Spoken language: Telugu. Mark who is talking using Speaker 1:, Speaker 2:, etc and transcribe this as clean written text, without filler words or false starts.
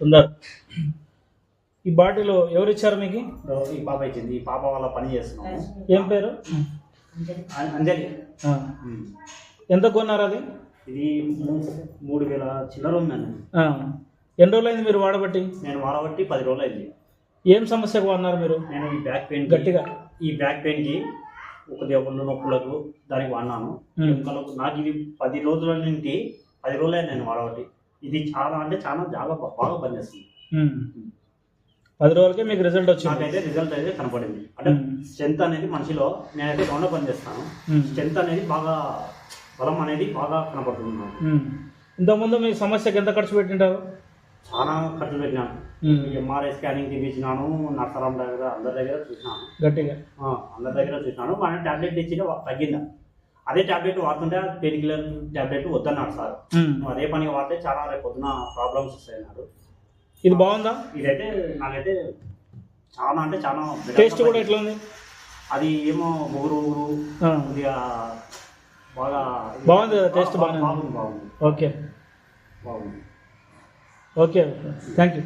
Speaker 1: సుందర్, ఈ బాటిల్ ఎవరు ఇచ్చారు మీకు?
Speaker 2: ఈ పాప ఇచ్చింది. ఈ పాప వల్ల పని చేస్తున్నాము.
Speaker 1: ఏం పేరు?
Speaker 2: అంజలి.
Speaker 1: ఎంత కొన్నారు అది?
Speaker 2: ఇది 3000 చిల్లర ఉందండి.
Speaker 1: ఎన్ని రోజులైంది మీరు వాడబట్టి?
Speaker 2: నేను వాడబట్టి 10 రోజులు అయింది.
Speaker 1: ఏం సమస్యకు వాడినారు మీరు?
Speaker 2: నేను ఈ బ్యాక్ పెయిన్
Speaker 1: గట్టిగా
Speaker 2: ఈ బ్యాక్ పెయిన్కి ఒక దేవుళ్ళు నొప్పులకు దానికి వాడినాను. నాకు ఇది 10 రోజుల నుండి 10 రోజులే నేను వాడబట్టి. ఇది చాలా అంటే చాలా బాగా పనిచేస్తుంది.
Speaker 1: 10 రోజులకే మీకు రిజల్ట్ వచ్చింది?
Speaker 2: నాకైతే రిజల్ట్ అయితే కనపడింది. అంటే స్ట్రెంత్ అనేది మనిషిలో, నేనైతే గ్రౌండ్లో పనిచేస్తాను, స్ట్రెంత్ అనేది బాగా, బలం అనేది బాగా కనపడుతుంది నాకు.
Speaker 1: ఇంతకుముందు మీ సమస్యకి ఎంత ఖర్చు పెట్టింటారు?
Speaker 2: చాలా ఖర్చు పెట్టినాను. ఎంఆర్ఐ స్కానింగ్ తీపించినాను, నర్సరాం దగ్గర, అందరి దగ్గర చూసినాను.
Speaker 1: గట్టిగా
Speaker 2: అందరి దగ్గర చూసినాను. మన టాబ్లెట్ ఇచ్చి తగ్గిందా? అదే టాబ్లెట్ వాడుతుంటే పెయిన్ కిల్లర్ టాబ్లెట్ వద్దన్నాడు సార్. అదే పని వాడితే చాలా రేపు పొద్దున ప్రాబ్లమ్స్ వస్తాయి అన్నాడు.
Speaker 1: ఇది బాగుందా?
Speaker 2: ఇదైతే నాకైతే చాలా అంటే చాలా.
Speaker 1: టేస్ట్ కూడా ఎట్లా ఉంది?
Speaker 2: అది ఏమో ఊరు కొద్దిగా బాగా
Speaker 1: బాగుంది కదా? టేస్ట్ బాగుంది.
Speaker 2: బాగుంది.
Speaker 1: ఓకే
Speaker 2: బాగుంది.
Speaker 1: Okay, thank you.